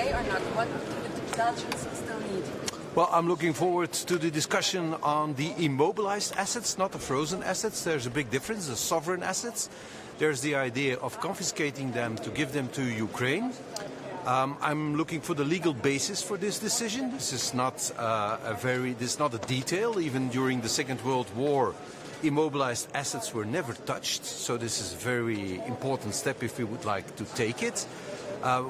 today or not? What do the Belgians still need? Well, I'm looking forward to the discussion on the immobilized assets, not the frozen assets. There's a big difference, the sovereign assets. There's the idea of confiscating them to give them to Ukraine. I'm looking for the legal basis for this decision. This is not a detail. Even during the Second World War, immobilized assets were never touched. So this is a very important step if we would like to take it.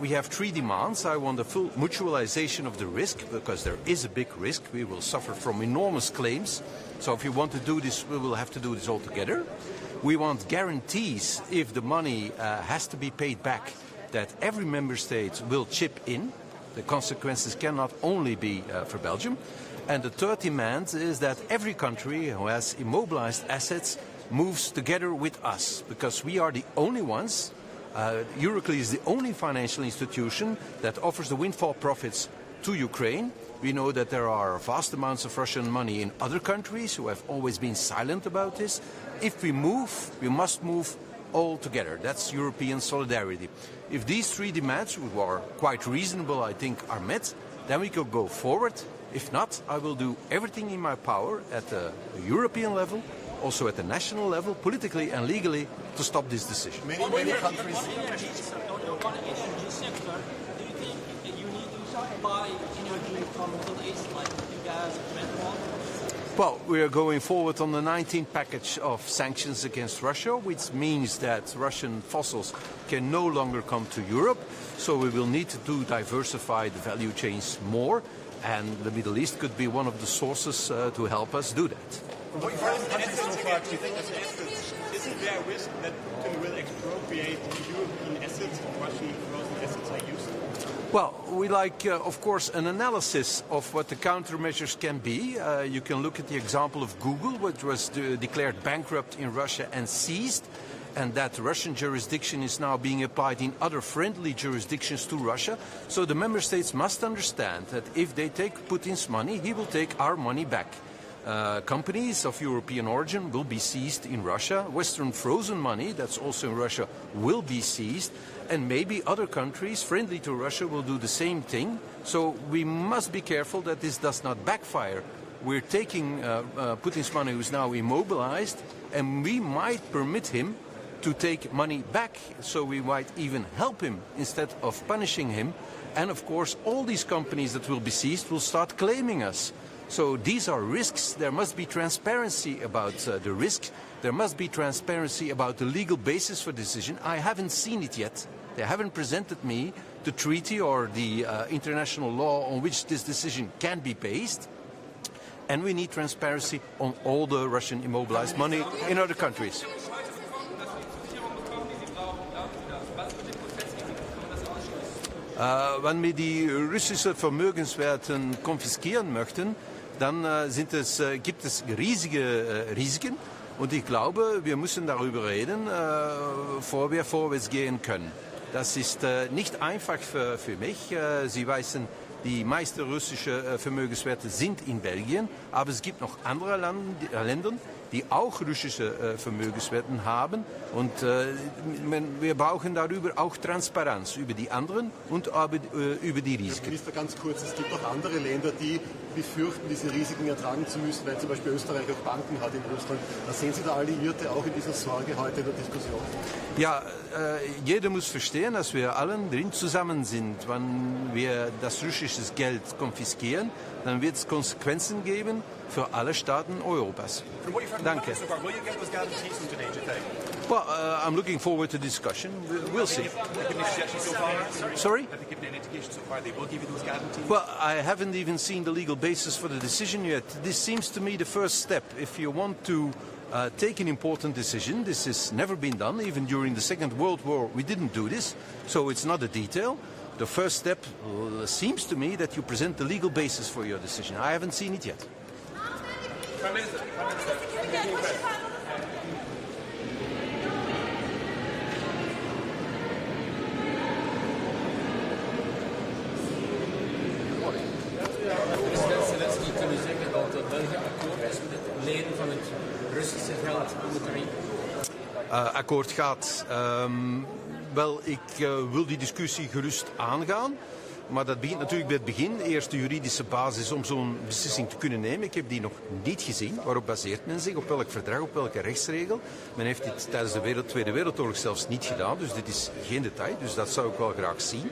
We have three demands. I want a full mutualization of the risk, because there is a big risk. We will suffer from enormous claims. So if you want to do this, we will have to do this all together. We want guarantees if the money has to be paid back, that every member state will chip in. The consequences cannot only be for Belgium. And the third demand is that every country who has immobilized assets moves together with us, because we are the only ones. Euroclear is the only financial institution that offers the windfall profits to Ukraine. We know that there are vast amounts of Russian money in other countries who have always been silent about this. If we move, we must move all together. That's European solidarity. If these three demands, which are quite reasonable, I think, are met, then we could go forward. If not, I will do everything in my power at the European level, also at the national level, politically and legally, to stop this decision. Many countries. Do you think you need to buy energy from Middle East, like gas and petrol? Well, we are going forward on the 19th package of sanctions against Russia, which means that Russian fossils can no longer come to Europe. So we will need to diversify the value chains more, and the Middle East could be one of the sources to help us do that. What you've heard in countries so far, do you think Isn't there a risk that Putin will expropriate European assets, Russian frozen assets are used? Well, we like, of course, an analysis of what the countermeasures can be. You can look at the example of Google, which was declared bankrupt in Russia and seized, and that Russian jurisdiction is now being applied in other friendly jurisdictions to Russia. So the member states must understand that if they take Putin's money, he will take our money back. Companies of European origin will be seized in Russia. Western frozen money, that's also in Russia, will be seized. And maybe other countries friendly to Russia will do the same thing. So we must be careful that this does not backfire. We're taking Putin's money, who's now immobilized, and we might permit him to take money back. So we might even help him instead of punishing him. And of course, all these companies that will be seized will start claiming us. So these are risks. There must be transparency about the risk. There must be transparency about the legal basis for decision. I haven't seen it yet. They haven't presented me the treaty or the international law on which this decision can be based. And we need transparency on all the Russian immobilized money in other countries. Wenn wir die russischen Vermögenswerten konfiskieren möchten, dann gibt es riesige Risiken. Und ich glaube, wir müssen darüber reden, bevor wir vorwärts gehen können. Das ist nicht einfach für mich. Sie wissen, die meisten russischen Vermögenswerte sind in Belgien, aber es gibt noch andere Länder, die auch russische Vermögenswerte haben. Und wir brauchen darüber auch Transparenz über die anderen und über die Risiken. Herr Minister, ganz kurz, es gibt auch andere Länder, die befürchten, diese Risiken ertragen zu müssen, weil zum Beispiel Österreich auch Banken hat in Russland. Da sehen Sie da Alliierte auch in dieser Sorge heute in der Diskussion? Ja, jeder muss verstehen, dass wir allen drin zusammen sind. Wenn wir das russische Geld konfiskieren, dann wird es Konsequenzen geben für alle Staaten Europas. Danke. Well, I'm looking forward to the discussion. We'll see. Sorry? Well, I haven't even seen the legal basis for the decision yet. This seems to me the first step. If you want to take an important decision, this has never been done. Even during the Second World War, we didn't do this. So it's not a detail. The first step seems to me that you present the legal basis for your decision. I haven't seen it yet. Prime Minister. President Zelensky, kunnen u zeggen dat het België akkoord is met het lenen van het Russische geld aan de Oekraïne? Akkoord gaat. Wel, ik wil die discussie gerust aangaan. maar dat begint natuurlijk bij het begin. Eerst de juridische basis om zo'n beslissing te kunnen nemen. Ik heb die nog niet gezien. Waarop baseert men zich? Op welk verdrag? Op welke rechtsregel? Men heeft dit tijdens de Tweede Wereldoorlog zelfs niet gedaan. Dus dit is geen detail. Dus dat zou ik wel graag zien.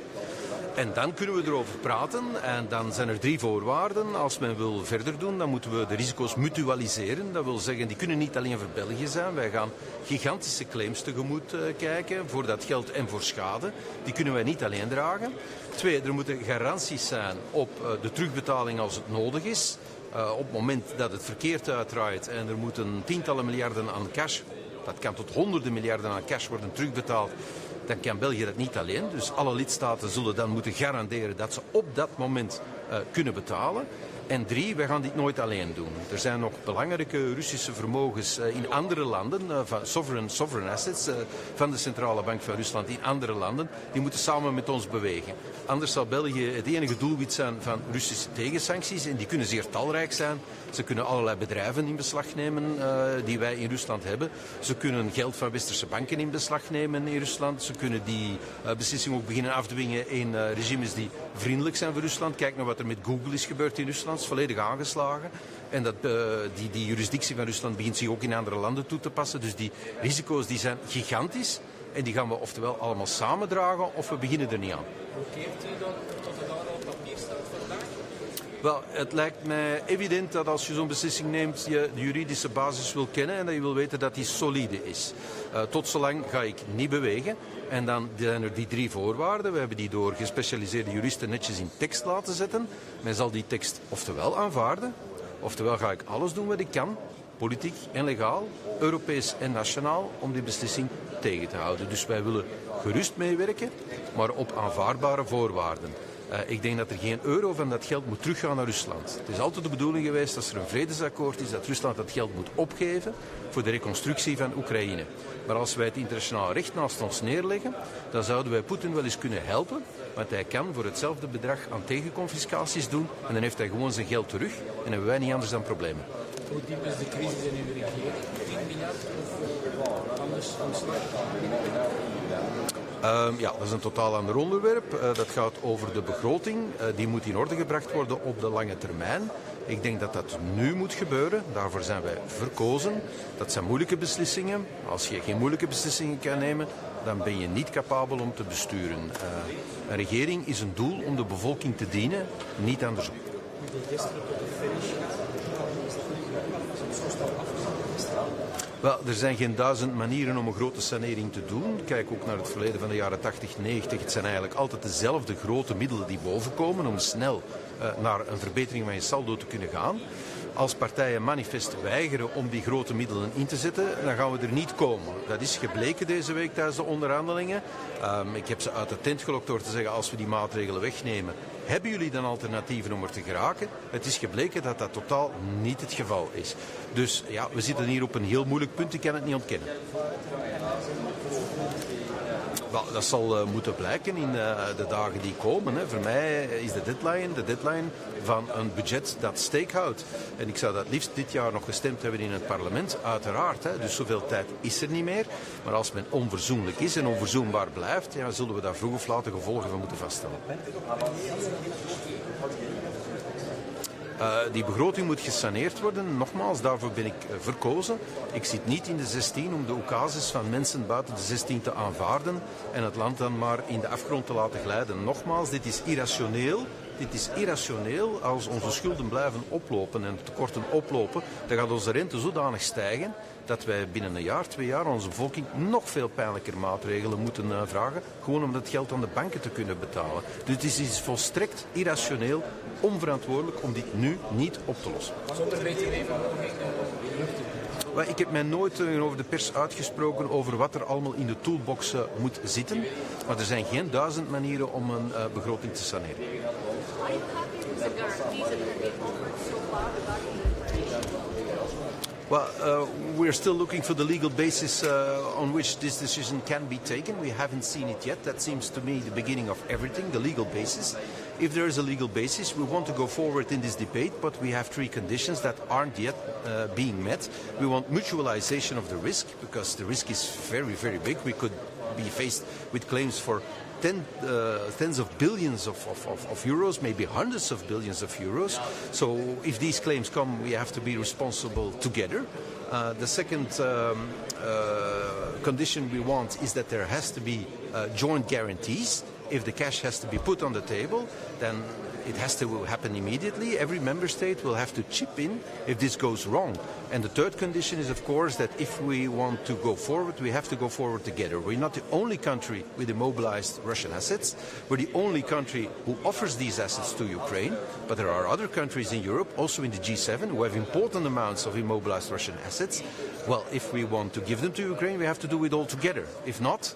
En dan kunnen we erover praten. En dan zijn er 3 voorwaarden. Als men wil verder doen, dan moeten we de risico's mutualiseren. Dat wil zeggen, die kunnen niet alleen voor België zijn. Wij gaan gigantische claims tegemoet kijken voor dat geld en voor schade. Die kunnen wij niet alleen dragen. 2, er moeten garanties zijn op de terugbetaling als het nodig is. Op het moment dat het verkeerd uitdraait en er moeten tientallen miljarden aan cash, dat kan tot honderden miljarden aan cash worden terugbetaald, dan kan België dat niet alleen. Dus alle lidstaten zullen dan moeten garanderen dat ze op dat moment kunnen betalen. En 3, wij gaan dit nooit alleen doen. Er zijn nog belangrijke Russische vermogens in andere landen, van sovereign assets van de Centrale Bank van Rusland in andere landen. Die moeten samen met ons bewegen. Anders zal België het enige doelwit zijn van Russische tegensancties. En die kunnen zeer talrijk zijn. Ze kunnen allerlei bedrijven in beslag nemen die wij in Rusland hebben. Ze kunnen geld van westerse banken in beslag nemen in Rusland. Ze kunnen die beslissing ook beginnen afdwingen in regimes die vriendelijk zijn voor Rusland. Kijk naar wat er met Google is gebeurd in Rusland. Het is volledig aangeslagen. En dat, die jurisdictie van Rusland begint zich ook in andere landen toe te passen. Dus die risico's die zijn gigantisch. En die gaan we oftewel allemaal samen dragen of we beginnen er niet aan. Hoe keert u dan tot het daar op papier staat vandaag? Wel, het lijkt mij evident dat als je zo'n beslissing neemt, je de juridische basis wil kennen en dat je wil weten dat die solide is. Tot zolang ga ik niet bewegen. En dan zijn er die 3 voorwaarden. We hebben die door gespecialiseerde juristen netjes in tekst laten zetten. Men zal die tekst oftewel aanvaarden, oftewel ga ik alles doen wat ik kan, politiek en legaal, Europees en nationaal, om die beslissing tegen te houden. Dus wij willen gerust meewerken, maar op aanvaardbare voorwaarden. Ik denk dat er geen euro van dat geld moet teruggaan naar Rusland. Het is altijd de bedoeling geweest, als er een vredesakkoord is, dat Rusland dat geld moet opgeven voor de reconstructie van Oekraïne. Maar als wij het internationaal recht naast ons neerleggen, dan zouden wij Poetin wel eens kunnen helpen. Want hij kan voor hetzelfde bedrag aan tegenconfiscaties doen en dan heeft hij gewoon zijn geld terug en hebben wij niet anders dan problemen. Hoe diep is de crisis in uw regering? 10 miljard of anders ontslag? Ja, dat is een totaal ander onderwerp. Dat gaat over de begroting. Die moet in orde gebracht worden op de lange termijn. Ik denk dat dat nu moet gebeuren. Daarvoor zijn wij verkozen. Dat zijn moeilijke beslissingen. Als je geen moeilijke beslissingen kan nemen, dan ben je niet capabel om te besturen. Een regering is een doel om de bevolking te dienen, niet andersom. Wel, er zijn geen 1000 manieren om een grote sanering te doen. Kijk ook naar het verleden van de jaren 80, 90. Het zijn eigenlijk altijd dezelfde grote middelen die bovenkomen om snel naar een verbetering van je saldo te kunnen gaan. Als partijen manifest weigeren om die grote middelen in te zetten, dan gaan we er niet komen. Dat is gebleken deze week tijdens de onderhandelingen. Ik heb ze uit de tent gelokt door te zeggen, als we die maatregelen wegnemen, hebben jullie dan alternatieven om er te geraken? Het is gebleken dat dat totaal niet het geval is. Dus ja, we zitten hier op een heel moeilijk punt, ik kan het niet ontkennen. Wel, dat zal moeten blijken in de dagen die komen. Hè. Voor mij is de deadline van een budget dat steek houdt. En ik zou dat liefst dit jaar nog gestemd hebben in het parlement, uiteraard. Hè. Dus zoveel tijd is er niet meer. Maar als men onverzoenlijk is en onverzoenbaar blijft, ja, zullen we daar vroeg of laat de gevolgen van moeten vaststellen. Die begroting moet gesaneerd worden. Nogmaals, daarvoor ben ik verkozen. Ik zit niet in de 16 om de oecases van mensen buiten de 16 te aanvaarden en het land dan maar in de afgrond te laten glijden. Nogmaals, dit is irrationeel. Dit is irrationeel. Als onze schulden blijven oplopen en tekorten oplopen, dan gaat onze rente zodanig stijgen dat wij binnen een jaar, 2 jaar onze bevolking nog veel pijnlijker maatregelen moeten vragen. Gewoon om dat geld aan de banken te kunnen betalen. Dus het is volstrekt irrationeel, onverantwoordelijk om dit nu niet op te lossen. Zonder btw-verhoging lucht. Ik heb mij nooit over de pers uitgesproken over wat er allemaal in de toolbox moet zitten. Maar er zijn geen 1000 manieren om een begroting te saneren. Are you happy with the guarantees that have been offered so far regarding the inflation? Well, we're still looking for the legal basis on which this decision can be taken. We haven't seen it yet. That seems to me the beginning of everything, the legal basis. If there is a legal basis, we want to go forward in this debate, but we have 3 conditions that aren't yet being met. We want mutualization of the risk, because the risk is very, very big. We could be faced with claims for tens of billions of euros, maybe hundreds of billions of euros. So if these claims come, we have to be responsible together. The second condition we want is that there has to be joint guarantees. If the cash has to be put on the table, then it has to happen immediately. Every member state will have to chip in if this goes wrong. And the third condition is, of course, that if we want to go forward, we have to go forward together. We're not the only country with immobilized Russian assets. We're the only country who offers these assets to Ukraine. But there are other countries in Europe, also in the G7, who have important amounts of immobilized Russian assets. Well, if we want to give them to Ukraine, we have to do it all together. If not,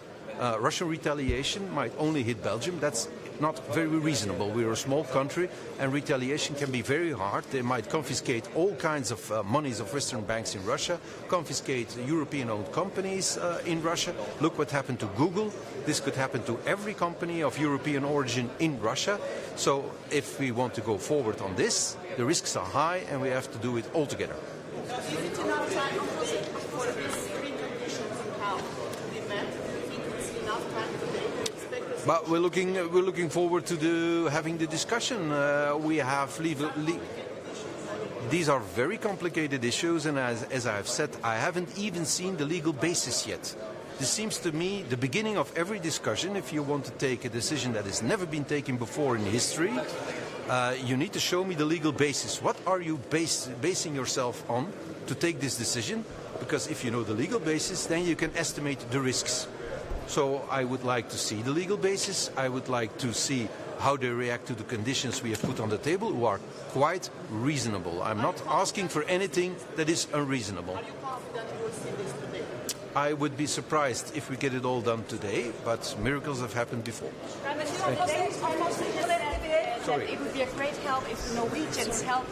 Russian retaliation might only hit Belgium. That's not very reasonable. We're a small country, and retaliation can be very hard. They might confiscate all kinds of monies of Western banks in Russia, confiscate European-owned companies in Russia. Look what happened to Google. This could happen to every company of European origin in Russia. So if we want to go forward on this, the risks are high, and we have to do it all together. Is it enough time for these 3 conditions in how to be met? Do you think it's enough time today to expect this? But we're looking forward to having the discussion. We have these are very complicated issues, and as I have said, I haven't even seen the legal basis yet. This seems to me the beginning of every discussion. If you want to take a decision that has never been taken before in history, you need to show me the legal basis. What are you basing yourself on to take this decision? Because if you know the legal basis, then you can estimate the risks. So I would like to see the legal basis. I would like to see how they react to the conditions we have put on the table, who are quite reasonable. I'm not asking for anything that is unreasonable. Are you confident you will see this today? I would be surprised if we get it all done today, but miracles have happened before. Sorry. It would be a great help if the Norwegians help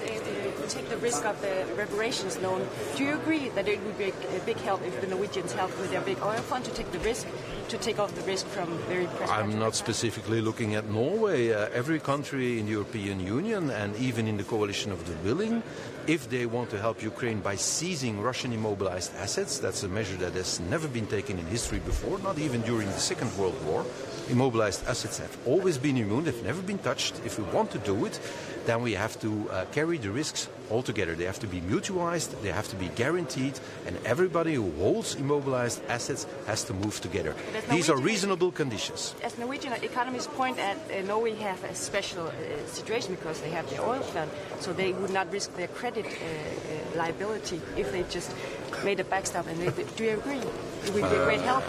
take the risk of the reparations loan. Do you agree that it would be a big help if the Norwegians help with their big oil fund to take the risk, to take off the risk from very pressed I'm not specifically looking at Norway. Every country in the European Union and even in the coalition of the willing, if they want to help Ukraine by seizing Russian immobilized assets, that's a measure that has never been taken in history before, not even during the Second World War. Immobilized assets have always been immune, they've never been touched. If we want to do it, then we have to carry the risks all together. They have to be mutualized, they have to be guaranteed, and everybody who holds immobilized assets has to move together. These are reasonable conditions. As Norwegian economists point at, Norway have a special situation because they have the oil fund, so they would not risk their credit liability if they just made a backstop. And do you agree? It would be a great help.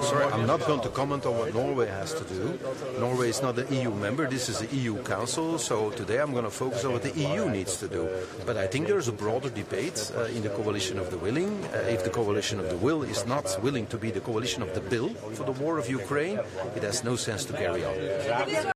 Sorry, I'm not going to comment on what Norway has to do. Norway is not an EU member, this is the EU Council, so today I'm going to focus on what the EU needs to do. But I think there's a broader debate in the coalition of the willing. If the coalition of the will is not willing to be the coalition of the bill for the war of Ukraine, it has no sense to carry on.